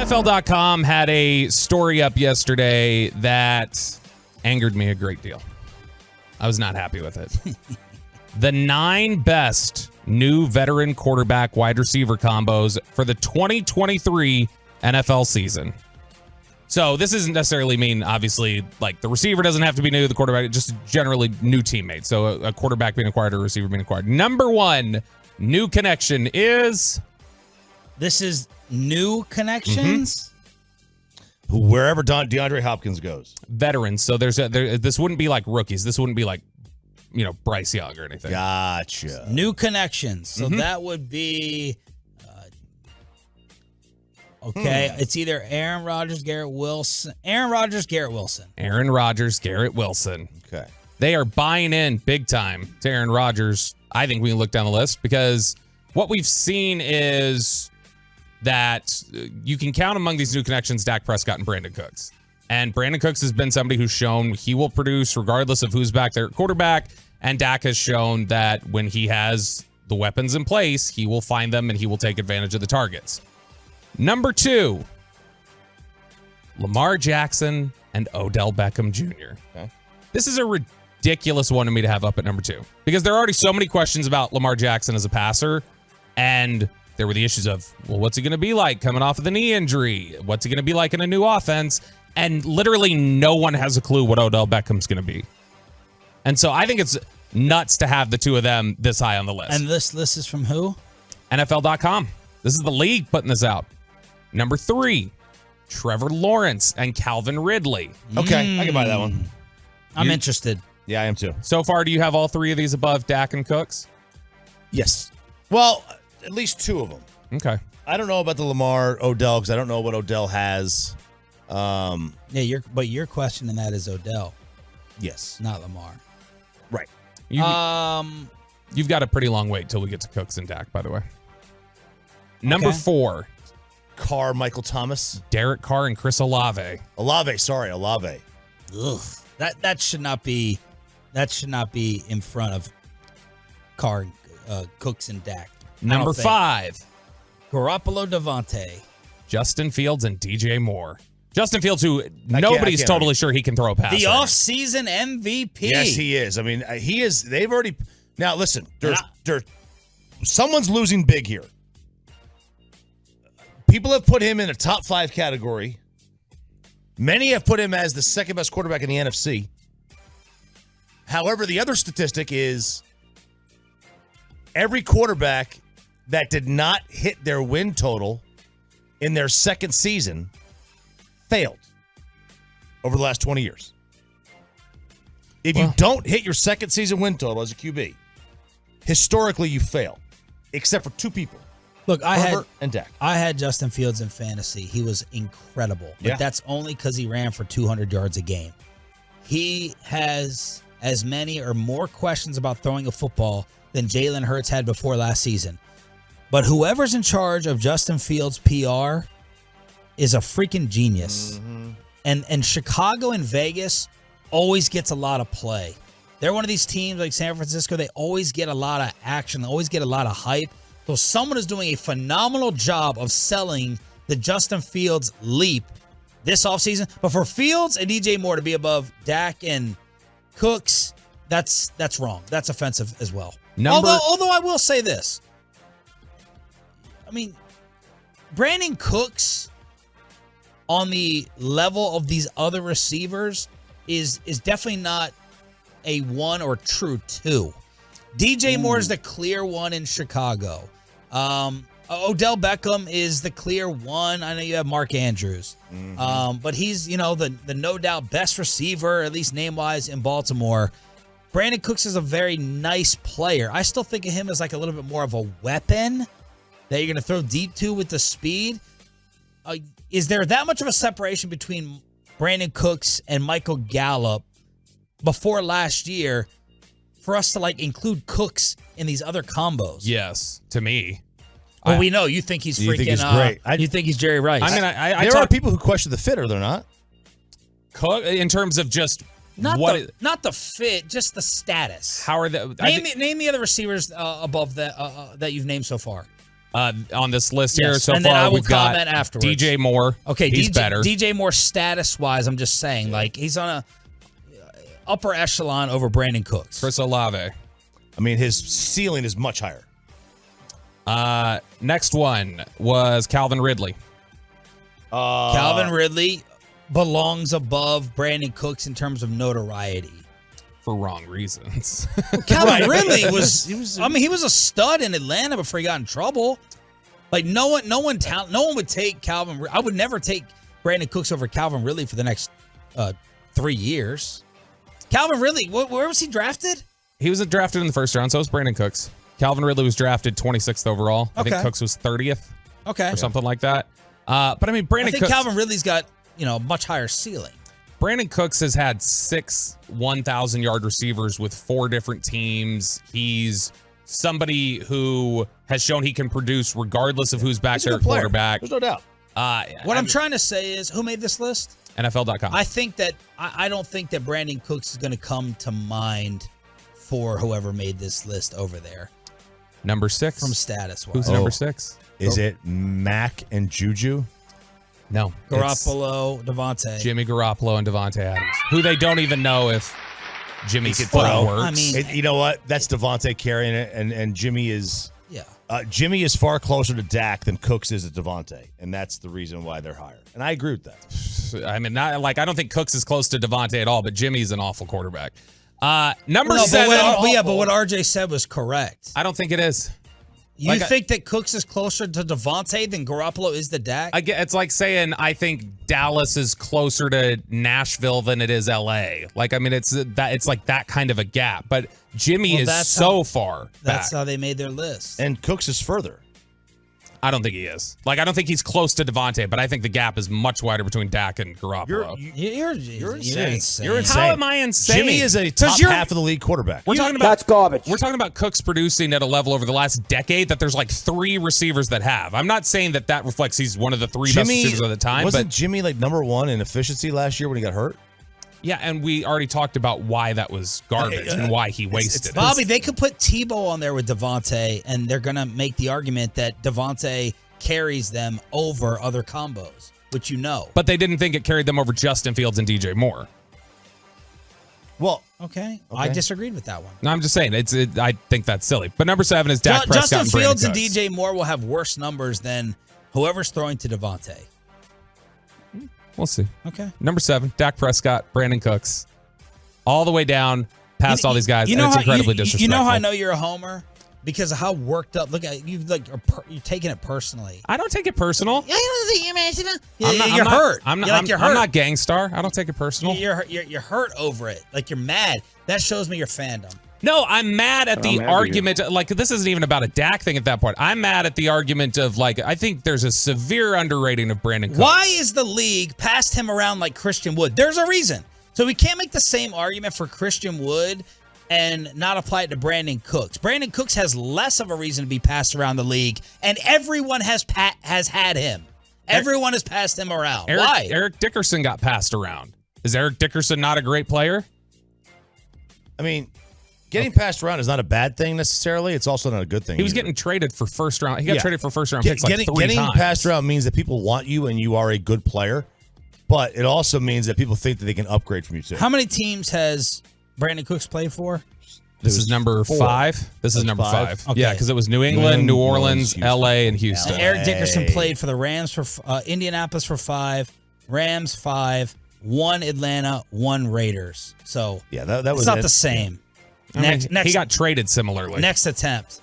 NFL.com had a story up yesterday that angered me a great deal. I was not happy with it. The 9 best new veteran quarterback wide receiver combos for the 2023 NFL season. So this doesn't necessarily mean, obviously, like the receiver doesn't have to be new, the quarterback, just generally new teammates. So a quarterback being acquired or a receiver being acquired. Number 1 new connection is... This is new connections? Mm-hmm. Wherever DeAndre Hopkins goes. Veterans. So this wouldn't be like rookies. This wouldn't be like, Bryce Young or anything. Gotcha. New connections. So that would be... Okay, it's either Aaron Rodgers, Garrett Wilson. Aaron Rodgers, Garrett Wilson. Aaron Rodgers, Garrett Wilson. Okay. They are buying in big time to Aaron Rodgers. I think we can look down the list because what we've seen is that you can count among these new connections Dak Prescott and Brandin Cooks. And Brandin Cooks has been somebody who's shown he will produce regardless of who's back there at quarterback. And Dak has shown that when he has the weapons in place, he will find them and he will take advantage of the targets. Number 2, Lamar Jackson and Odell Beckham Jr. Okay. This is a ridiculous one to me to have up at number 2 because there are already so many questions about Lamar Jackson as a passer, and there were the issues of, well, what's he going to be like coming off of the knee injury? What's he going to be like in a new offense? And literally no one has a clue what Odell Beckham's going to be. And so I think it's nuts to have the two of them this high on the list. And this list is from who? NFL.com. This is the league putting this out. Number 3, Trevor Lawrence and Calvin Ridley. Okay, I can buy that one. I'm interested. Yeah, I am too. So far, do you have all 3 of these above Dak and Cooks? Yes. Well, at least 2 of them. Okay. I don't know about the Lamar Odell because I don't know what Odell has. Yeah, your question in that is Odell, Yes. not Lamar. Right. You've got a pretty long wait till we get to Cooks and Dak, by the way. Number 4, Michael Thomas. Derek Carr and Chris Olave. Olave. Ugh. That should not be in front of Carr, Cooks, and Dak. Number 5, Garoppolo, Devontae. Justin Fields and DJ Moore. Justin Fields, who nobody's totally sure he can throw a pass. The offseason MVP. Yes, he is. I mean, he is. They've already. Now, listen, someone's losing big here. People have put him in a top 5 category. Many have put him as the second best quarterback in the NFC. However, the other statistic is every quarterback that did not hit their win total in their second season failed over the last 20 years. If you don't hit your second season win total as a QB, historically you fail, except for 2 people. Look, Herbert and Dak. I had Justin Fields in fantasy. He was incredible. But that's only because he ran for 200 yards a game. He has as many or more questions about throwing a football than Jalen Hurts had before last season. But whoever's in charge of Justin Fields' PR is a freaking genius. Mm-hmm. And Chicago and Vegas always gets a lot of play. They're one of these teams like San Francisco. They always get a lot of action. They always get a lot of hype. So someone is doing a phenomenal job of selling the Justin Fields leap this offseason. But for Fields and DJ Moore to be above Dak and Cooks, that's wrong. That's offensive as well. Although I will say this. I mean, Brandin Cooks on the level of these other receivers is definitely not a 1 or true 2. DJ Moore is the clear 1 in Chicago. Odell Beckham is the clear 1. I know you have Mark Andrews. But he's, the no doubt best receiver, at least name-wise, in Baltimore. Brandin Cooks is a very nice player. I still think of him as like a little bit more of a weapon that you're going to throw deep to with the speed. Is there that much of a separation between Brandin Cooks and Michael Gallup before last year for us to include Cooks in these other combos? Yes, to me. Well, we know you think he's freaking. You think he's great. You think he's Jerry Rice. I mean, there are people who question the fit, are there not? In terms of just not the fit, just the status. How are the name the other receivers above that that you've named so far? on this list here. Yes, So and then far, I will we've got comment afterwards. DJ Moore. Okay, he's better. DJ Moore status-wise, I'm just saying, like, he's on a upper echelon over Brandin Cooks. Chris Olave. I mean, his ceiling is much higher. Next one was Calvin Ridley. Calvin Ridley belongs above Brandin Cooks in terms of notoriety. For wrong reasons. Calvin Ridley was he was a stud in Atlanta before he got in trouble. Like no one would take Calvin. I would never take Brandin Cooks over Calvin Ridley for the next 3 years. Calvin Ridley, where was he drafted? He was drafted in the first round, so was Brandin Cooks. Calvin Ridley was drafted 26th overall. I think Cooks was 30th. Okay. Or something like that. But I mean, I think Calvin Ridley's got, a much higher ceiling. Brandin Cooks has had 6 1,000-yard receivers with 4 different teams. He's somebody who has shown he can produce regardless of who's back there at quarterback. There's no doubt. What I'm trying to say is, who made this list? NFL.com. I think that I don't think that Brandin Cooks is going to come to mind for whoever made this list over there. Number 6 from status-wise. Who's number 6? Is it Mac and Juju? No. Garoppolo, Devontae. Jimmy Garoppolo and Devontae Adams, who they don't even know if Jimmy's foot works. I mean, you know what? That's Devontae carrying it, and Jimmy is. Yeah. Jimmy is far closer to Dak than Cooks is to Devontae, and that's the reason why they're higher. And I agree with that. I mean, I don't think Cooks is close to Devontae at all, but Jimmy's an awful quarterback. Number 7. But what RJ said was correct. I don't think it is. You think that Cooks is closer to Devontae than Garoppolo is to Dak? It's like saying I think Dallas is closer to Nashville than it is LA. Like, I mean, it's like that kind of a gap. But Jimmy is so far back. That's how they made their list. And Cooks is further. I don't think he is. Like, I don't think he's close to Devontae, but I think the gap is much wider between Dak and Garoppolo. You're insane. You're insane. How am I insane? Jimmy is a top half of the league quarterback. That's garbage. We're talking about Cooks producing at a level over the last decade that there's like 3 receivers that have. I'm not saying that reflects he's one of the 3 best receivers of the time. Wasn't Jimmy like number 1 in efficiency last year when he got hurt? Yeah, and we already talked about why that was garbage and why he wasted it. Bobby, they could put Tebow on there with Devontae, and they're going to make the argument that Devontae carries them over other combos, which you know. But they didn't think it carried them over Justin Fields and DJ Moore. Well, okay. I disagreed with that one. No, I'm just saying I think that's silly. But number 7 is Dak Prescott. Justin Fields and Cooks. DJ Moore will have worse numbers than whoever's throwing to Devontae. We'll see. Okay. Number 7, Dak Prescott, Brandin Cooks, all the way down past all these guys. And it's incredibly disrespectful. You know how I know you're a homer? Because of how worked up. Look at you, like you're taking it personally. I don't take it personal. Yeah, you're hurt. hurt. I'm you're hurt. I'm not gangstar. I don't take it personal. You're hurt over it. Like you're mad. That shows me your fandom. No, I'm mad at the argument. Like, this isn't even about a Dak thing at that point. I'm mad at the argument of, like, I think there's a severe underrating of Brandin Cooks. Why is the league passed him around like Christian Wood? There's a reason. So we can't make the same argument for Christian Wood and not apply it to Brandin Cooks. Brandin Cooks has less of a reason to be passed around the league, and everyone has had him. Everyone has passed him around. Why? Eric Dickerson got passed around. Is Eric Dickerson not a great player? I mean, getting passed around is not a bad thing necessarily. It's also not a good thing. He was getting traded for first round. He got traded for first round picks like 3 times. Getting passed around means that people want you and you are a good player, but it also means that people think that they can upgrade from you too. How many teams has Brandin Cooks played for? This is number 5. This is number 5. Okay. Yeah, because it was New England, New Orleans, LA, and Houston. And Eric Dickerson played for the Rams for Indianapolis for 5, Rams 5, 1 Atlanta, 1 Raiders. So yeah, that was it's not the same. Next, he got traded similarly. Next attempt.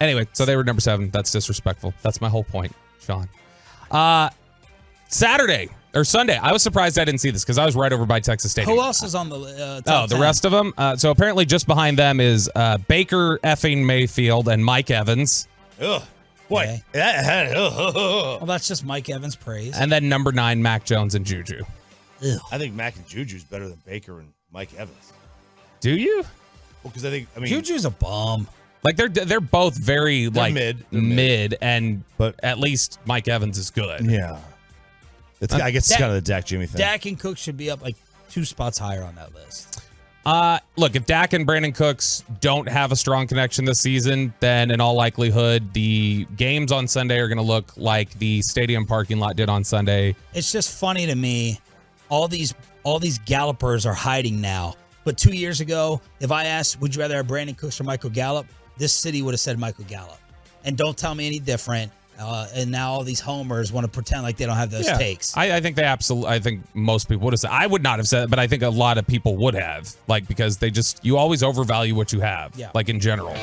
Anyway, so they were number 7. That's disrespectful. That's my whole point, Sean. Saturday or Sunday, I was surprised I didn't see this because I was right over by Texas Stadium. Who else is on the top 10? The rest of them? So apparently just behind them is Baker effing Mayfield and Mike Evans. Ugh. Boy. Okay. Well, that's just Mike Evans' praise. And then number 9, Mac Jones and Juju. Ew. I think Mac and Juju's better than Baker and Mike Evans. Do you? Well, because I mean Juju's a bum. Like they're both very mid, but at least Mike Evans is good. Yeah. I guess it's kind of the Dak Jimmy thing. Dak and Cook should be up like 2 spots higher on that list. Look, if Dak and Brandin Cooks don't have a strong connection this season, then in all likelihood, the games on Sunday are going to look like the stadium parking lot did on Sunday. It's just funny to me. All these gallopers are hiding now. But 2 years ago, if I asked, would you rather have Brandin Cooks or Michael Gallup? This city would have said Michael Gallup. And don't tell me any different. And now all these homers want to pretend like they don't have those takes. I think they absolutely. I think most people would have said. I would not have said it, but I think a lot of people would have, because you always overvalue what you have, like in general.